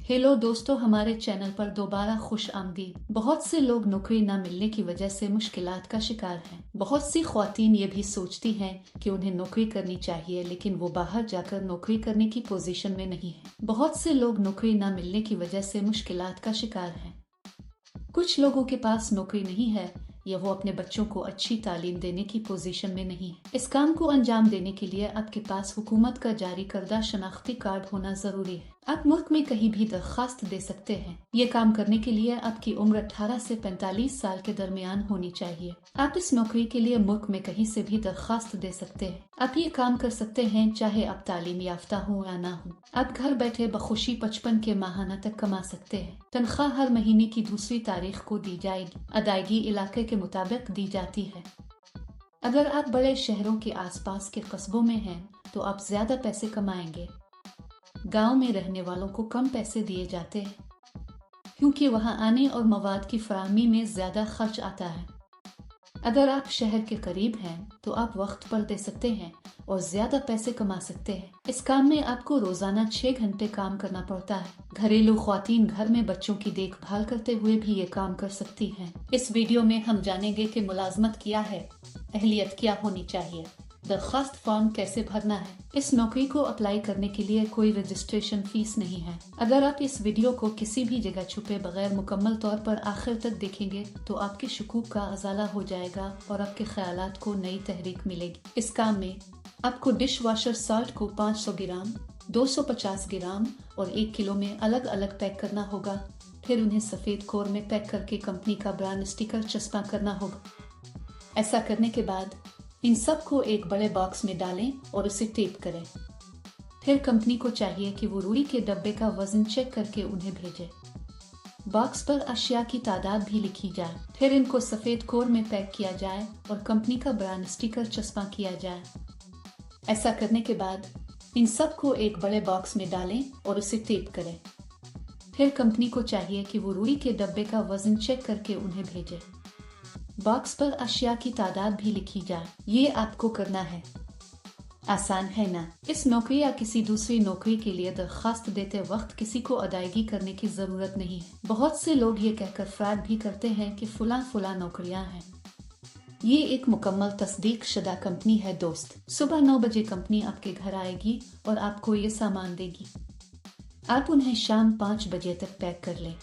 Hello दोस्तों, हमारे channel पर दोबारा खुश आमदीद। बहुत से लोग नौकरी न मिलने की वजह से मुश्किलात का शिकार हैं। बहुत सी ख्वातीन ये भी सोचती हैं कि उन्हें नौकरी करनी चाहिए, लेकिन वो बाहर जाकर नौकरी करने की पोजीशन में नहीं है। बहुत से लोग नौकरी न मिलने की वजह से मुश्किलात का शिकार हैं। कुछ लोगों के पास नौकरी नहीं है या वो अपने बच्चों को अच्छी तालीम देने की पोजीशन में नहीं है। इस काम को अंजाम देने के लिए आपके पास हुकूमत का जारी करदा शनाख्ती कार्ड होना जरूरी है। आप मुल्क में कहीं भी दरखास्त दे सकते हैं। ये काम करने के लिए आपकी उम्र 18 से 45 साल के दरमियान होनी चाहिए। आप इस नौकरी के लिए मुल्क में कहीं से भी दरखास्त दे सकते हैं। आप ये काम कर सकते हैं चाहे आप तालीम याफ्ता हो या ना हो। आप घर बैठे बखुशी 55 के माहाना तक कमा सकते हैं। तनख्वाह हर महीने की दूसरी तारीख को दी जाएगी। अदायगी इलाके के मुताबिक दी जाती है। अगर आप बड़े शहरों के आसपास के कस्बों में हैं तो आप ज्यादा पैसे कमाएंगे। गांव में रहने वालों को कम पैसे दिए जाते हैं क्योंकि वहां आने और मवाद की फराहमी में ज्यादा खर्च आता है। अगर आप शहर के करीब हैं तो आप वक्त पर दे सकते हैं और ज्यादा पैसे कमा सकते हैं। इस काम में आपको रोजाना 6 घंटे काम करना पड़ता है। घरेलू ख्वातीन घर में बच्चों की देखभाल करते हुए भी ये काम कर सकती हैं। इस वीडियो में हम जानेंगे कि मुलाजमत क्या है, अहलियत क्या होनी चाहिए, दरखास्त फॉर्म कैसे भरना है। इस नौकरी को अप्लाई करने के लिए कोई रजिस्ट्रेशन फीस नहीं है। अगर आप इस वीडियो को किसी भी जगह छुपे बगैर मुकम्मल तौर पर आखिर तक देखेंगे तो आपके शकूक का अजाला हो जाएगा और आपके ख्यालात को नई तहरीक मिलेगी। इस काम में आपको डिश वॉशर साल्ट को 500 ग्राम, 250 ग्राम और 1 किलो में अलग अलग पैक करना होगा। फिर उन्हें सफेद कोर में पैक करके कंपनी का ब्रांड स्टिकर चस्पा करना होगा। ऐसा करने के बाद इन सब को एक बड़े बॉक्स में डालें और उसे टेप करें। फिर कंपनी को चाहिए कि वो रुई के डब्बे का वजन चेक करके उन्हें भेजे। बॉक्स पर अशिया की तादाद भी लिखी जाए। फिर इनको सफेद कोर में पैक किया जाए और कंपनी का ब्रांड स्टिकर चस्पा किया जाए। ऐसा करने के बाद इन सब को एक बड़े बॉक्स में डालें और उसे टेप करें। फिर कंपनी को चाहिए कि वो रुई के डब्बे का वजन चेक करके उन्हें भेजे। बॉक्स पर अशिया की तादाद भी लिखी जाए। ये आपको करना है। आसान है ना? इस नौकरी या किसी दूसरी नौकरी के लिए दरखास्त देते वक्त किसी को अदायगी करने की जरूरत नहीं है। बहुत से लोग ये कहकर फ्रॉड भी करते हैं कि फुला नौकरियां हैं। ये एक मुकम्मल तस्दीक शुदा कंपनी है दोस्त। सुबह 9 बजे कंपनी आपके घर आएगी और आपको ये सामान देगी। आप उन्हें शाम 5 बजे तक पैक कर लें।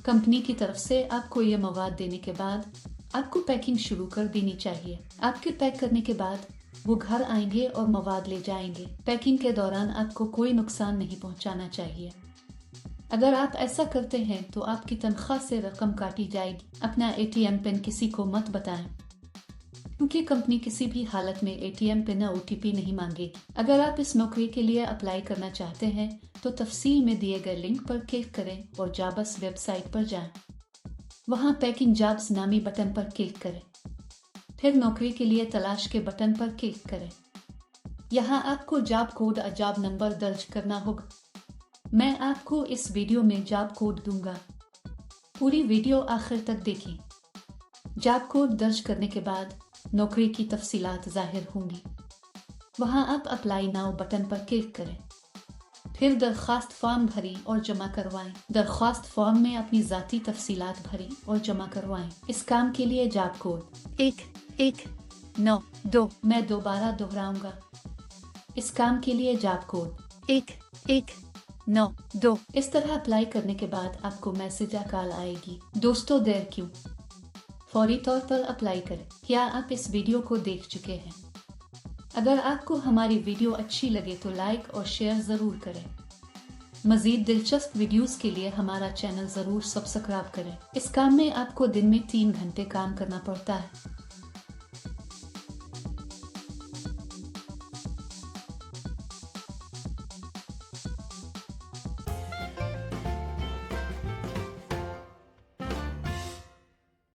कंपनी की तरफ से आपको ये मवाद देने के बाद आपको पैकिंग शुरू कर देनी चाहिए। आपके पैक करने के बाद वो घर आएंगे और मवाद ले जाएंगे। पैकिंग के दौरान आपको कोई नुकसान नहीं पहुंचाना चाहिए। अगर आप ऐसा करते हैं तो आपकी तनख्वाह से रकम काटी जाएगी। अपना ATM पिन किसी को मत बताएं क्योंकि कंपनी किसी भी हालत में ATM पिन या OTP नहीं मांगेगी। अगर आप इस नौकरी के लिए अप्लाई करना चाहते हैं तो तफसील में दिए गए लिंक पर क्लिक करें और जाबस वेबसाइट पर जाएं। वहां पैकिंग जॉब्स नामी बटन पर क्लिक करें। फिर नौकरी के लिए तलाश के बटन पर क्लिक करें। यहाँ आपको जॉब कोड और जॉब नंबर दर्ज करना होगा। मैं आपको इस वीडियो में जॉब कोड दूंगा। पूरी वीडियो आखिर तक देखें। जॉब कोड दर्ज करने के बाद नौकरी की तफसीलात जाहिर होंगी। वहां आप अप्लाई नाउ बटन पर क्लिक करें। फिर दरखास्त फॉर्म भरी और जमा करवाएं। दरखास्त फॉर्म में अपनी जाती तफसीलात भरी और जमा करवाएं। इस काम के लिए जॉब कोड 1192। मैं दोबारा दोहराऊंगा। इस काम के लिए जॉब कोड 1192। इस तरह अप्लाई करने के बाद आपको मैसेज या कॉल आएगी। दोस्तों, देर क्यों? फौरी तौर पर अप्लाई करें। क्या आप इस वीडियो को देख चुके हैं? अगर आपको हमारी वीडियो अच्छी लगे तो लाइक और शेयर जरूर करें। मजीद दिलचस्प वीडियोस के लिए हमारा चैनल जरूर सब्सक्राइब करें। इस काम में आपको दिन में 3 घंटे काम करना पड़ता है।